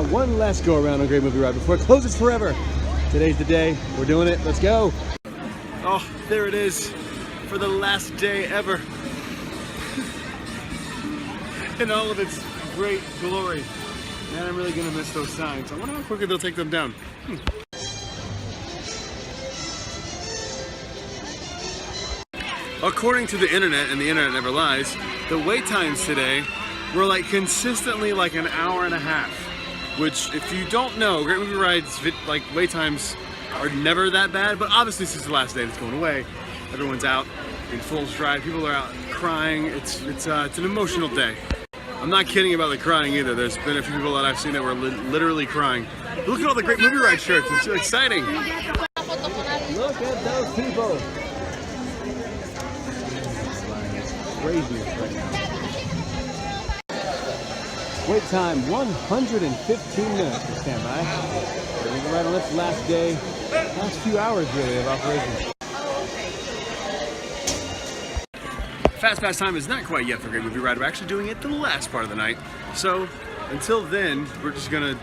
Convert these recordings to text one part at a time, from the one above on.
one last go around on Great Movie Ride before it closes forever. Today's the day. We're doing it. Let's go. Oh, there it is for the last day ever. In all of its great glory. Man, I'm really gonna miss those signs. I wonder how quickly they'll take them down. According to the internet, and the internet never lies, the wait times today were like consistently like an hour and a half. Which, if you don't know, Great Movie Ride's like wait times are never that bad. But obviously, since the last day and it's going away, everyone's out in full stride. People are out crying. It's an emotional day. I'm not kidding about the crying either. There's been a few people that I've seen that were literally crying. Look at all the Great Movie Ride shirts. It's so exciting. Look at those people. Crazy right now. Wait time 115 minutes for standby. We're right on this last day, last few hours really of operation. Fast Pass time is not quite yet for Great Movie Ride. We're actually doing it the last part of the night. So until then, we're just gonna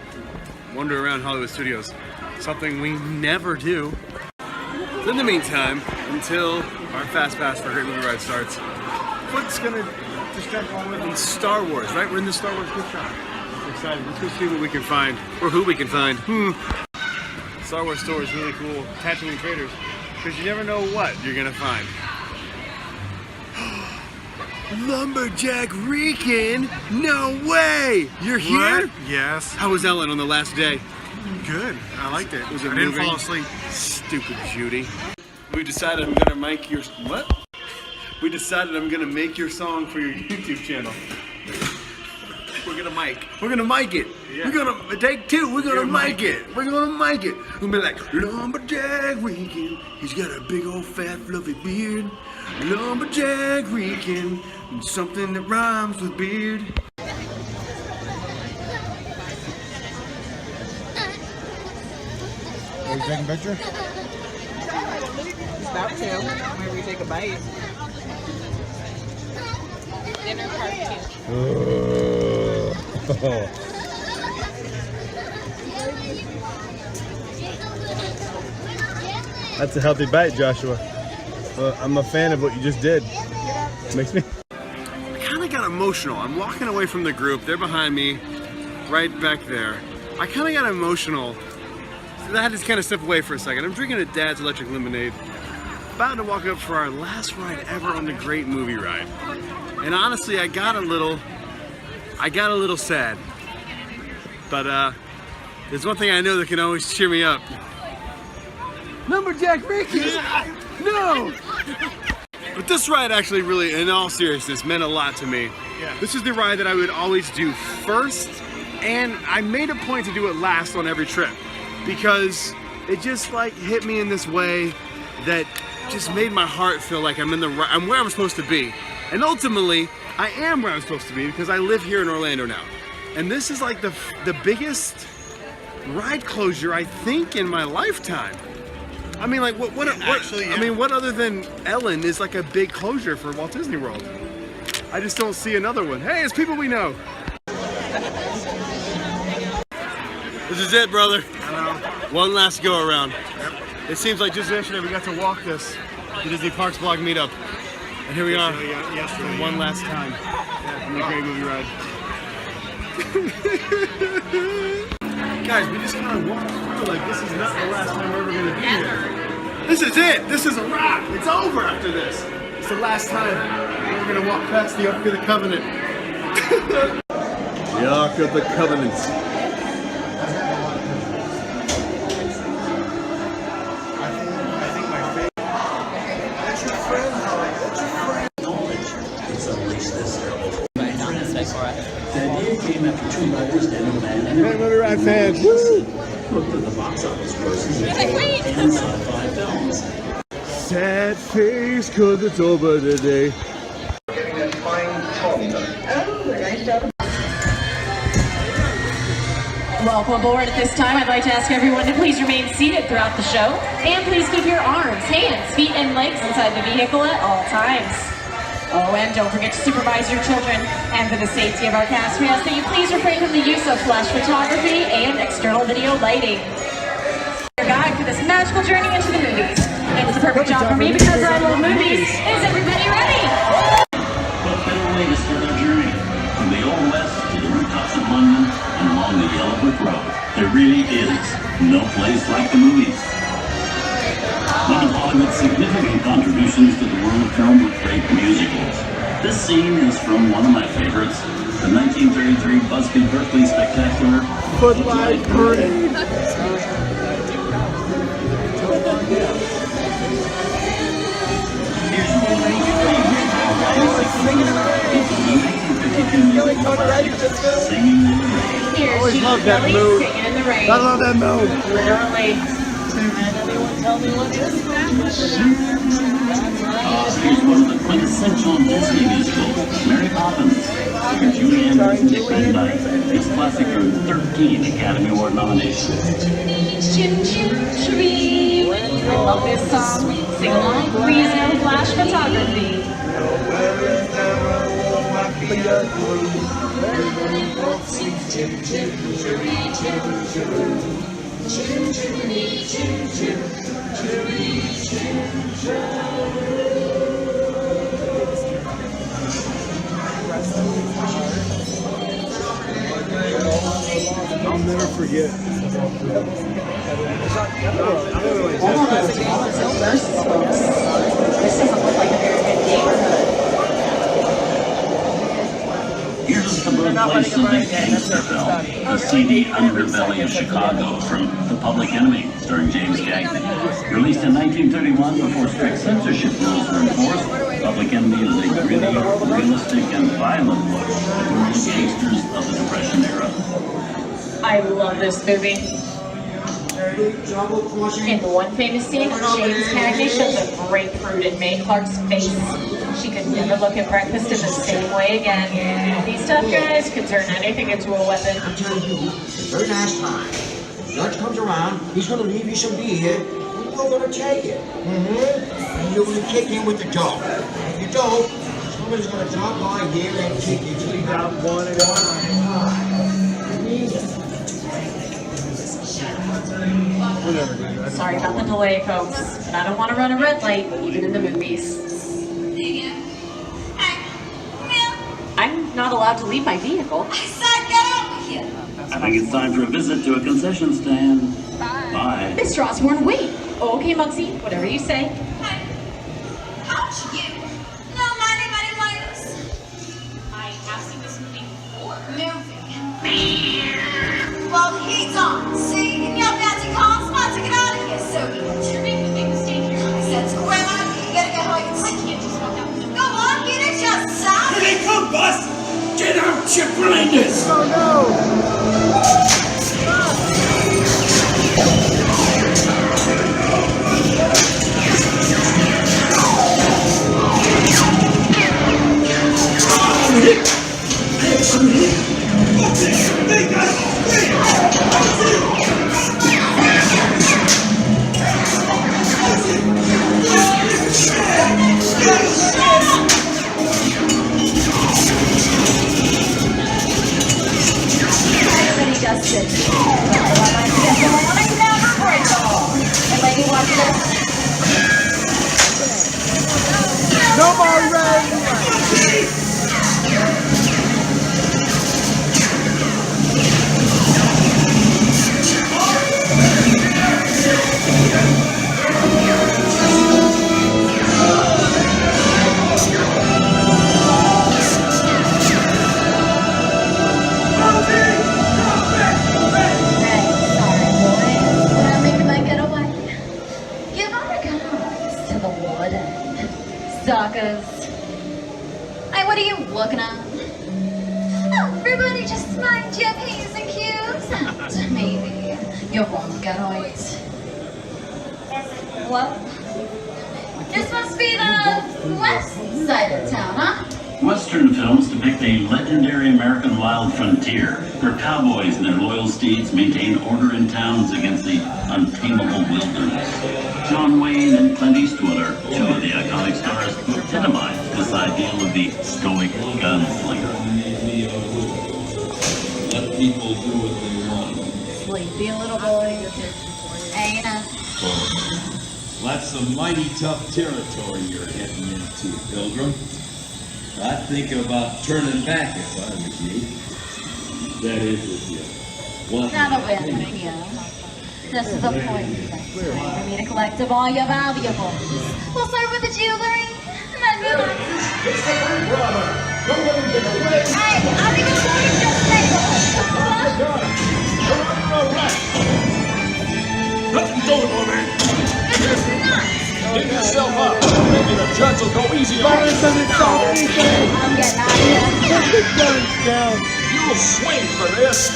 wander around Hollywood Studios. Something we never do. So in the meantime, until our Fast Pass for Great Movie Ride starts, what's gonna just jump on with Star Wars, right? We're in the Star Wars gift shop. I'm excited. Let's go see what we can find, or who we can find. Star Wars store is really cool. Tatooine traders, because you never know what you're gonna find. Lumberjack Rican? No way! You're here? What? Yes. How was Ellen on the last day? Good. I liked it. Was it I didn't moving? fall asleep. Stupid Judy. We decided I'm gonna make your what? We decided I'm gonna make your song for your YouTube channel. We're gonna mic. We're gonna mic it. Yeah. We're gonna take two. We're gonna mic it. We're gonna mic it. We're gonna be like Lumberjack Rican. He's got a big old fat fluffy beard. Lumberjack Rican. Something that rhymes with beard. Are you taking a picture? About to. Whenever we take a bite. Dinner part 2. That's a healthy bite, Joshua. I'm a fan of what you just did. Makes me. I kind of got emotional. I'm walking away from the group. They're behind me, right back there. I kind of got emotional. So I had to kind of step away for a second. I'm drinking a Dad's Electric Lemonade. About to walk up for our last ride ever on the Great Movie Ride. And honestly, I got a little sad. But there's one thing I know that can always cheer me up. Lumberjack Rican! No! But this ride actually really, in all seriousness, meant a lot to me. Yeah. This is the ride that I would always do first, and I made a point to do it last on every trip because it just like hit me in this way that just made my heart feel like I'm where I'm supposed to be. And ultimately, I am where I'm supposed to be because I live here in Orlando now. And this is like the biggest ride closure I think in my lifetime. I mean, like, what Actually, yeah. I mean, what other than Ellen is like a big closure for Walt Disney World? I just don't see another one. Hey, it's people we know. This is it, brother. One last go around. Yep. It seems like just yesterday we got to walk this, the Disney Parks Vlog meetup. And here we are, Yesterday. one last time on the Great Movie Ride. Guys, we just kind of walked through like this is not the last time we're ever going to be here. This is it. This is a wrap. It's over after this. It's the last time we're going to walk past the Ark of the Covenant. The Ark of the Covenant. Great Movie Ride fans, woo! Sad face, cause it's over today. Welcome aboard at this time. I'd like to ask everyone to please remain seated throughout the show. And please keep your arms, hands, feet, and legs inside the vehicle at all times. Oh, and don't forget to supervise your children. And for the safety of our cast, we ask that you please refrain from the use of flash photography and external video lighting. Your guide for this magical journey into the movies. And it's a perfect job for me because I love movies. Is everybody ready? What better way to start our journey? From the Old West to the rooftops of London and along the Yellow Brick Road. There really is no place like the movies. One of Hollywood's significant contributions to the world of film were great musicals. This scene is from one of my favorites, the 1933 Busby Berkeley spectacular Footlight Parade. Here's one of my favorite Singing in the Rain. Here's Gene Kelly singing in the rain. I love that mode. Literally. Here's one of the quintessential Disney musicals, Mary Poppins, starring Julie Andrews and Dick Van Dyke. This classic earned 13 Academy Award nominations. Chim chim tree. I love this song. Sing along. Please no flash photography. I'll never forget. This doesn't look like a very good neighborhood. Here's the birthplace of the gangster film, the seedy underbelly of Chicago, from The Public Enemy, starring James Cagney. Released in 1931 before strict censorship rules were enforced, Public Enemy is a gritty, realistic, and violent look at the world of gangsters of the Depression era. I love this movie. In the one famous scene, James Cagney shoves a grapefruit in Mae Clark's face. She could never look at breakfast in the same way again. These tough guys could turn anything into a weapon. I'm telling you, it's a very nice time. The judge comes around, he's going to leave you some beer, and you're going to take it. And you're going to kick in with the dough. If you don't, somebody's going to drop by here and kick you till you got one at a time. Sorry about the delay, folks, but I don't want to run a red light, even in the movies. I'm not allowed to leave my vehicle. I think it's time for a visit to a concession stand. Bye. Mr. Osborne, wait. Okay, Muggsy, whatever you say. How'd you? No money, players. I have seen this movie before. Movie. Well, he's on. See, in your fancy car, smart to get out of here, so you're making a big mistake here. I said, square up. You gotta get home. I can't just walk out. Go on, get it yourself. Here they come, boss! Get out your blinders! Oh no! No more rain! Suckers. Hey, what are you looking at? Oh, everybody just mind your P's and Q's. Maybe you won't get right. What? This must be the west side of town, huh? Western films depict a legendary American wild wild frontier, where cowboys and their loyal steeds maintain order in towns against the untamable wilderness. John Wayne and Clint Eastwood are two of the iconic stars who epitomize this ideal of the stoic gunslinger. Let people do what they want. Sleepy little boy. Ain't it? Well, that's some mighty tough territory you're heading into, Pilgrim. I'd think about turning back if I was you. That is with you. What? Now the win here. This is the point for me to collect up all your valuables. We'll start with the jewelry, and then move on. Hey, I'm even going to this neighborhood. Nothing doing, old man. This is nuts. Give yourself up. Maybe the judge will go easy on you. Doesn't stop anything. I'm getting out of here. Put the guns down. You'll swing for this.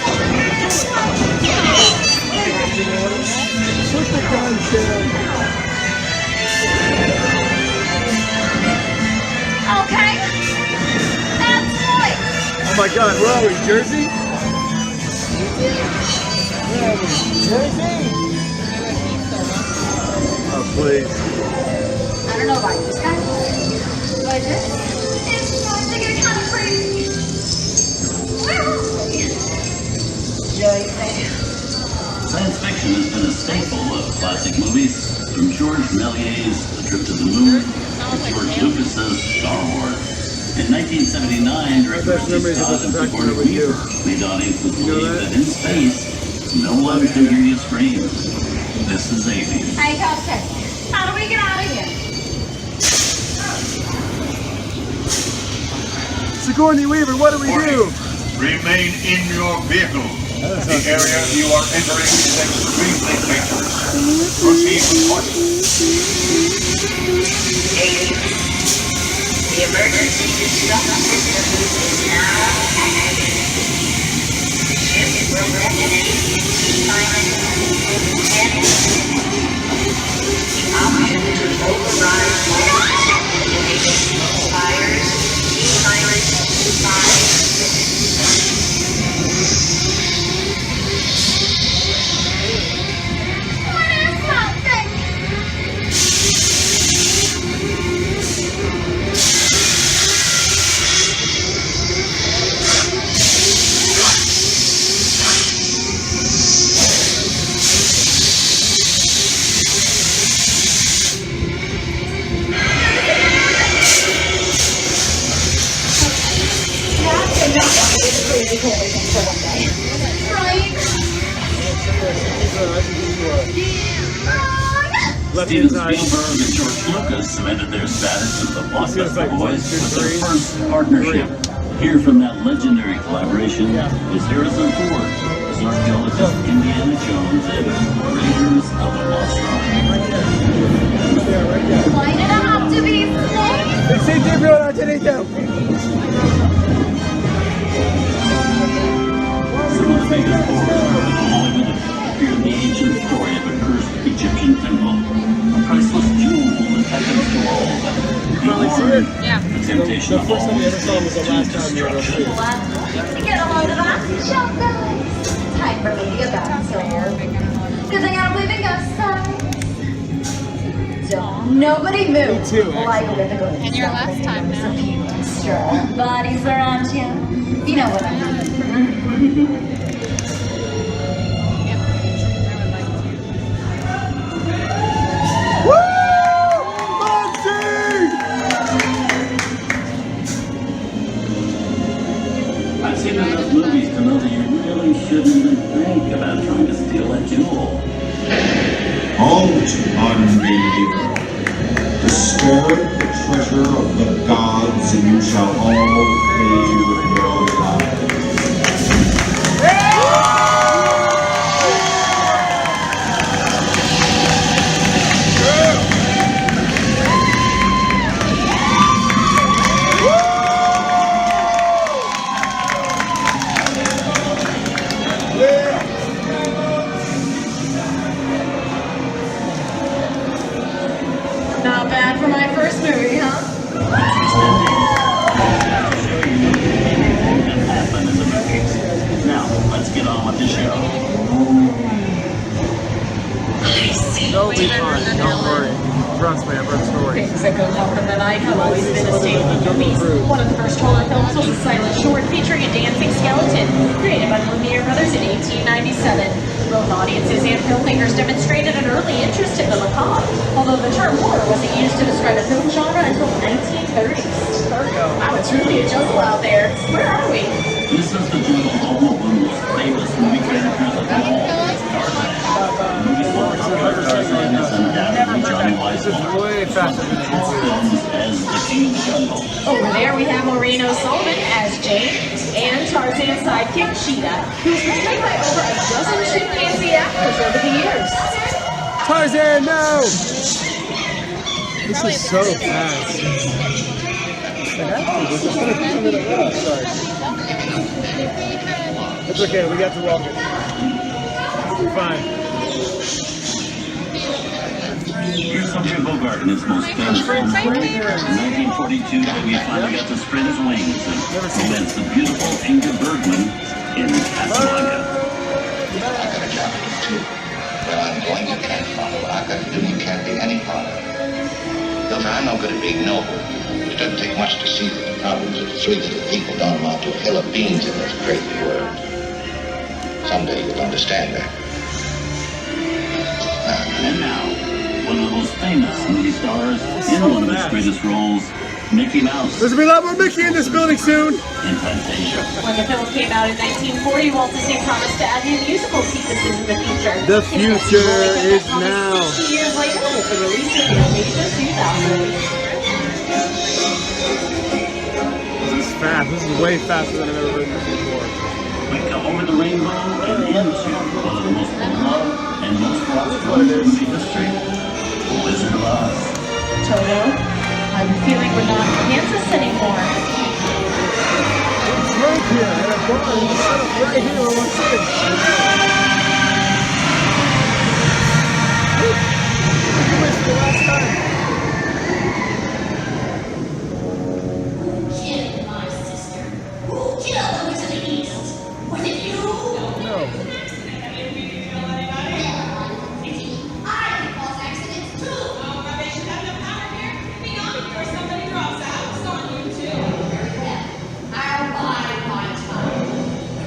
Put the guns down. Okay. That's right. Oh my God, where are we? Jersey? Jersey? Oh, please. I don't know about you guys, but this is starting to get kind of crazy. Where are we? Joyce. Science fiction has been a staple of classic movies, from George Méliès's The Trip to the Moon to George Lucas's Star Wars. In 1979, director Ridley Scott and Sigourney Weaver made audiences believe that in space, no one can hear you scream. This is Aliens. Hey, Cupcake, how do we get out of here? Sigourney Weaver, what do we do? Remain in your vehicle. The area you are entering is extremely dangerous. Proceed with caution. The emergency distress system is now activated. Ship will resonate in T-minus 10 The option to override all activated expires T-minus 5 Steven Spielberg and George Lucas cemented their status as the blockbuster boys with their first partnership. Here from that legendary collaboration is Harrison Ford as archaeologist Indiana Jones and Raiders of the Lost Ark. Why did I have to be slaves? Sí, pero no tiene tiempo. Some of the biggest horrors in Hollywood appear in the ancient story of a cursed Egyptian temple. A priceless jewel that beckons to all. The Lord, the temptation of all leads to destruction. Well, to get a load of that, shall guys. Time for me to get back to work. Good thing I don't believe in ghost signs. Don't nobody move. Me too, Like with a good And your last time now. A few extra bodies around you. You know what I mean. I've seen enough movies to know that you really shouldn't even think about trying to steal that jewel. Halt, unbeliever. Disturb the treasure of the gods, and you shall all pay with your lives. Not bad for my first movie, huh? with the show. They'll be fine, don't worry. Trust me, I've heard stories. Things that go well from the night have always been a staple of movies. One of the first horror films was a silent short featuring a dancing skeleton, created by the Lumiere brothers in 1897. Both audiences and filmmakers demonstrated an early interest in the macabre, although the term horror wasn't used to describe a film genre until the 1930s. Wow, it's really a jungle out there. Where are we? This is the jungle home of one of the most famous movie characters of all, Tarzan. The movie's most popular Tarzan is undoubtedly Johnny Weiss's Way faster than films as the King of the Jungle. Over there we have Maureen O'Sullivan as Jane, and Tarzan's sidekick Cheetah, who's portrayed by over a dozen chimpanzee actors over the years. Tarzan, no! This is so fast. It's okay, we got to walk it. We're fine. Here's Humphrey Bogart in his most famous film. In 1942, we finally got to spread his wings and romance the beautiful Ingrid Bergman in Casablanca. I've got a job to do too. Well, I'm going, you can't follow. What I've got to do, you can't be any part of. Hilton, I'm no good at being noble. It doesn't take much to see that the problems of three little people don't amount to a hill of beans in this crazy world. Someday you'll understand that. And now, one of the most famous movie stars in one of his greatest roles, Mickey Mouse. There's gonna be a lot more Mickey in this building soon. In Fantasia. When the film came out in 1940, Walt Disney promised to add new musical sequences in the future. The future is now. 60 years later, with the release of Fantasia 2000. This is fast. This is way faster than I've ever heard this before. We come over the rainbow and into one of the most beloved and most watched films in movie history, The Wizard of Oz. Toto, I'm feeling we're not in Kansas anymore. It's right here, and I'm going to set up right here on my side. You missed the last time. My sister. Who killed the Wizard of the East? Was it you? No. I can cause accidents too. Oh, rubbish. You have no power here. Be on before somebody drops out. It's on you too. Well, I'll bide my time.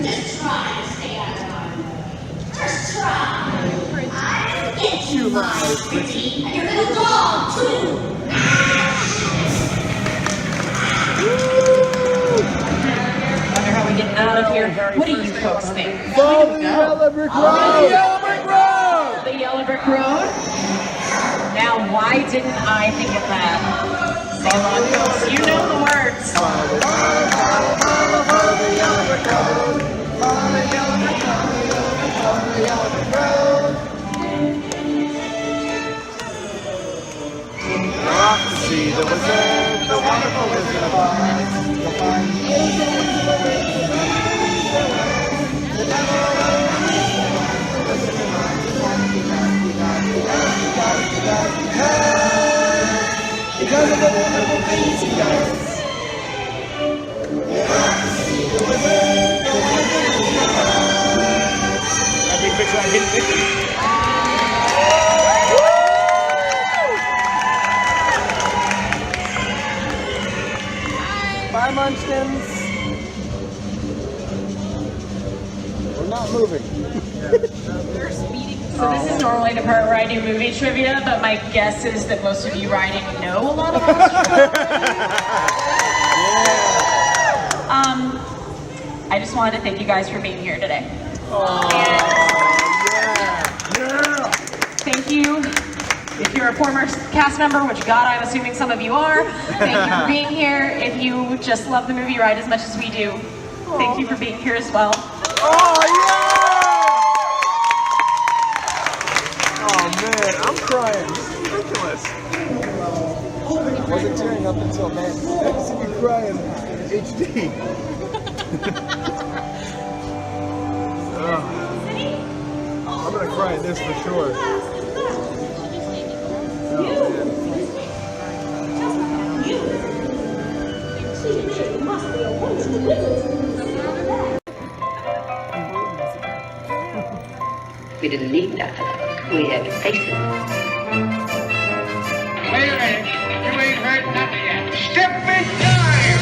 Just try to stay out of mine. Just try. I'll get you, my pretty, and your little dog too. Wonder how we get out of here. What do you folks think? Follow the yellow brick road. The yellow brick road? Now, why didn't I think of that? Sing along, folks. You know the words. Follow the yellow brick road. Follow the yellow brick road. Follow the yellow brick road. You're off to see the wizard, the wonderful Wizard of Oz. You'll find the Wizard of the because of the wonderful things he does. You're off to see the wizard, the wonderful Oz. That big picture I hit Mickey. Bye, Munchkins. We're not moving. So this is normally the part where I do movie trivia, but my guess is that most of you riding know a lot about I just wanted to thank you guys for being here today. Thank you. If you're a former cast member, which God, I'm assuming some of you are, thank you for being here. If you just love the movie ride as much as we do, thank you for being here as well. Oh, man, I'm crying. This is ridiculous. I wasn't tearing up until now. I see me crying in HD. I'm gonna cry in this for sure. We didn't need dialogue. We had faces. Wait a minute. You ain't heard nothing yet. Step in time!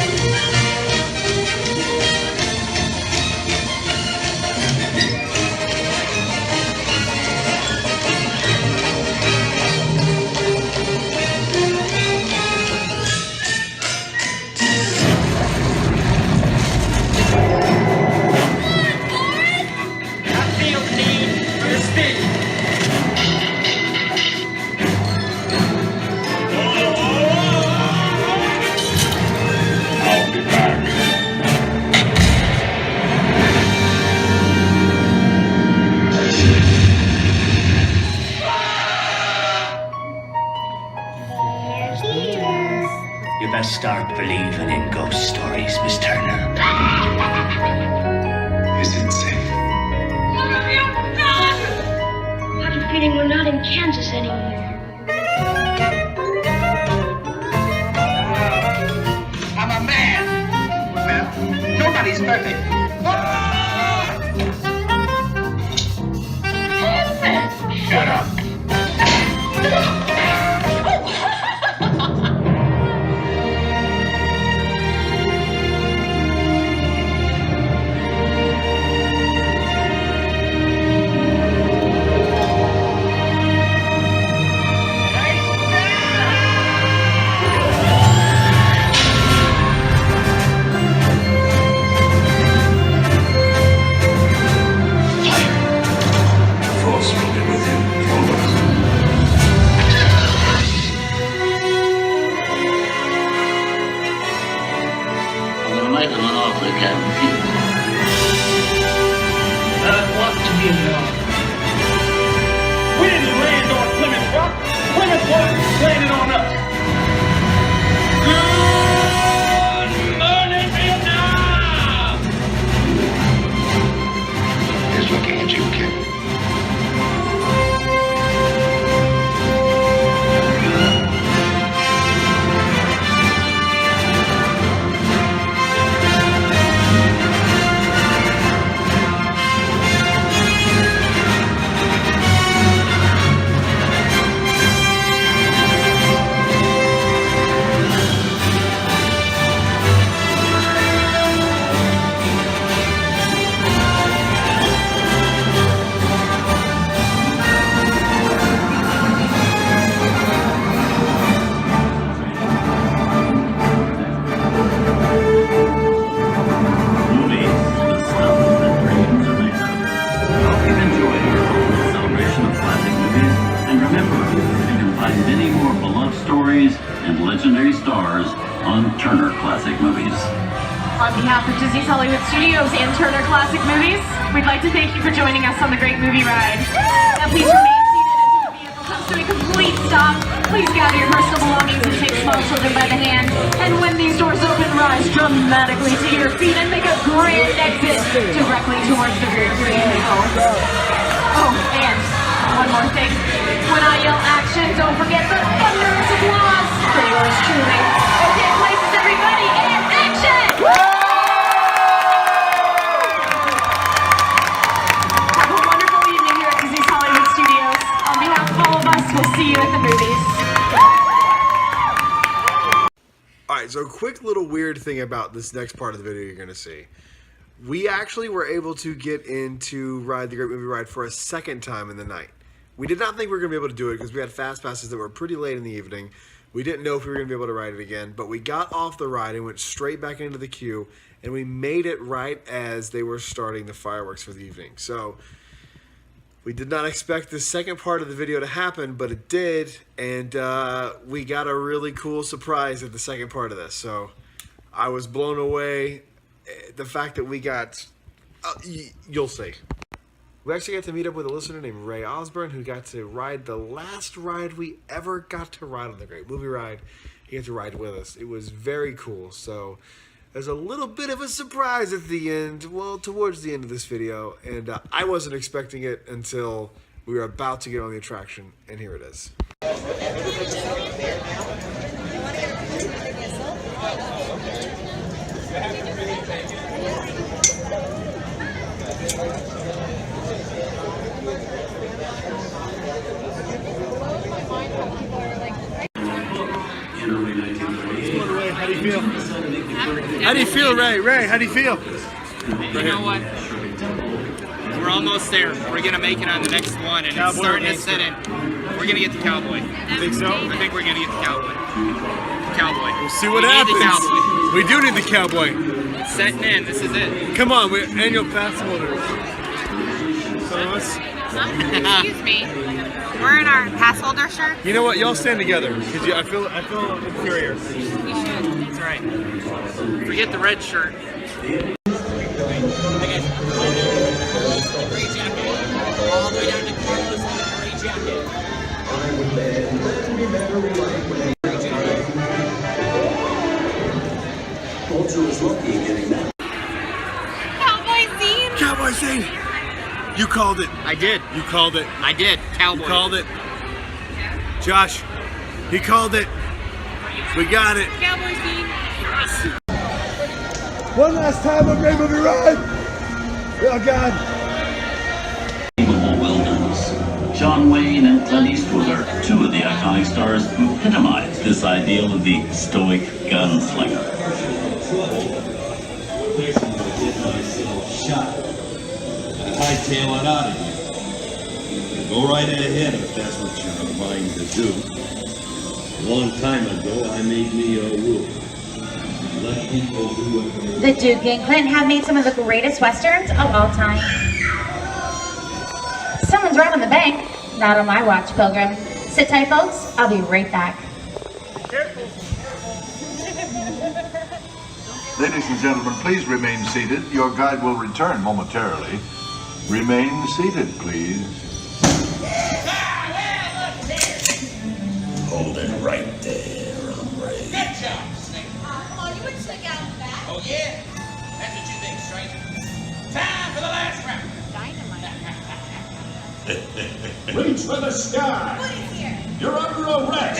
You best start believing in ghost stories, Miss Turner. Is it safe? I have a feeling we're not in Kansas anymore. I'm a man. Well, nobody's perfect. Shut up. We didn't land on Plymouth Rock. Plymouth Rock landed on us. Good morning, Vietnam! He's looking at you, kid. And legendary stars on Turner Classic Movies. On behalf of Disney's Hollywood Studios and Turner Classic Movies, we'd like to thank you for joining us on the Great Movie Ride. Now please remain seated until the vehicle comes to a complete stop. Please gather your personal belongings and take small children by the hand. And when these doors open, rise dramatically to your feet and make a grand exit directly towards the Great Vehicle. Oh, and one more thing. When I yell action, don't forget the thunderous applause for yours truly. Okay, places everybody, and action! Have a wonderful evening here at Disney's Hollywood Studios. On behalf of all of us, we'll see you at the movies. Alright, so a quick little weird thing about this next part of the video you're going to see. We actually were able to get in to ride the Great Movie Ride for a second time in the night. We did not think we were going to be able to do it because we had fast passes that were pretty late in the evening. We didn't know if we were going to be able to ride it again, but we got off the ride and went straight back into the queue, and we made it right as they were starting the fireworks for the evening. So we did not expect the second part of the video to happen, but it did, and we got a really cool surprise at the second part of this. So I was blown away. The fact that we got, you'll see. We actually got to meet up with a listener named Ray Osborne who got to ride the last ride we ever got to ride on the Great Movie Ride. He got to ride with us. It was very cool. So there's a little bit of a surprise at the end, well, towards the end of this video. And I wasn't expecting it until we were about to get on the attraction, and here it is. feel? How do you feel, Ray? Ray, how do you feel? You know what? We're almost there. We're gonna make it on the next one, and it's starting to set in. We're gonna get the cowboy. You think so? I think we're gonna get the cowboy. Cowboy. We'll see what We need happens. the cowboy. We do need the cowboy. It's setting in. This is it. Come on, we're annual pass holders. Some of us. Excuse me. We're in our pass holder shirt. You know what? Y'all stand together because I feel inferior. We should. That's right. Forget the red shirt. All the way down to Carlos in the gray jacket. Culture was lucky in getting that. Cowboy scene. Cowboy scene. You called it. I did. You called it. I did. Cowboy. You called it. Josh, he called it. We got it. Cowboy scene. One last time on Great Movie Ride. Oh God. Wilderness. John Wayne and Clint Eastwood are two of the iconic stars who epitomize this ideal of the stoic gunslinger. Shot. Hightail it out of here. Go right ahead if that's what you're inclined to do. A long time ago, I made me a rule. Let people do what they The Duke and Clint have made some of the greatest westerns of all time. Someone's robbing the bank. Not on my watch, Pilgrim. Sit tight, folks. I'll be right back. Ladies and gentlemen, please remain seated. Your guide will return momentarily. Remain seated, please. Hold it right there, hombre. Good job, Snake. Come on, you wouldn't stick out in the back. Oh, yeah? That's what you think, stranger. Time for the last round. Reach for the sky. What is here? You're under arrest.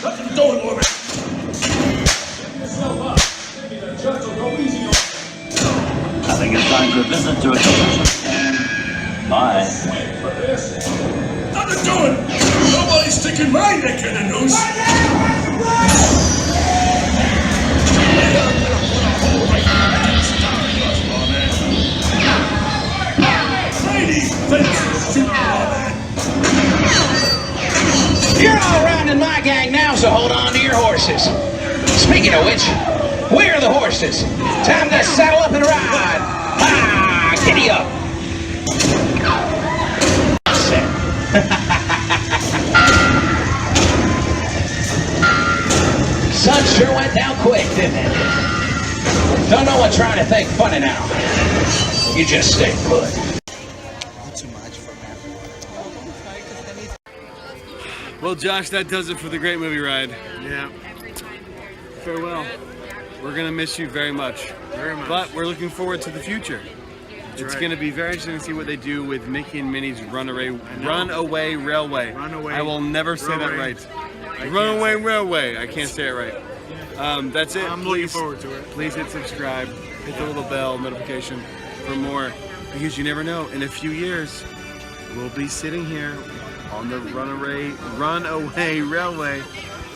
Nothing doing, woman. Get yourself up. Maybe the judge will go easy on you. I think it's time to visit to a conclusion. Bye. Wait for this. Nothing doing. Nobody's sticking my neck in a noose. You're all riding my gang now, so hold on to your horses. Speaking of which, where are the horses? Time to saddle up and ride. Ah, giddy up. Sun sure went down quick, didn't it? Don't know what trying to think funny now. You just stay put. Well, Josh, that does it for the Great Movie Ride. Yeah. Farewell. We're gonna miss you very much. Very much. But we're looking forward to the future. It's gonna be very interesting to see what they do with Mickey and Minnie's Runaway Railway. I will never say that right. Runaway Railway. I can't say it right. That's it. I'm looking forward to it. Please hit subscribe. Hit the little bell notification for more, because you never know. In a few years, we'll be sitting here on the Runaway Railway,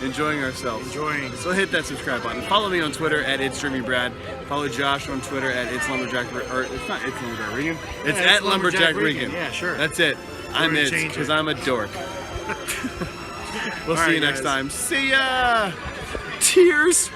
enjoying ourselves. So hit that subscribe button. Follow me on Twitter at @It'sDreamyBrad. Follow Josh on Twitter at @It'sLumberjack, or it's not @It'sLumberjack Regan. It's Yeah, at Lumberjack Regan. Yeah, sure. That's it. I'm gonna it change because it. I'm a dork. We'll All see you right, next guys. time. See ya. Tears.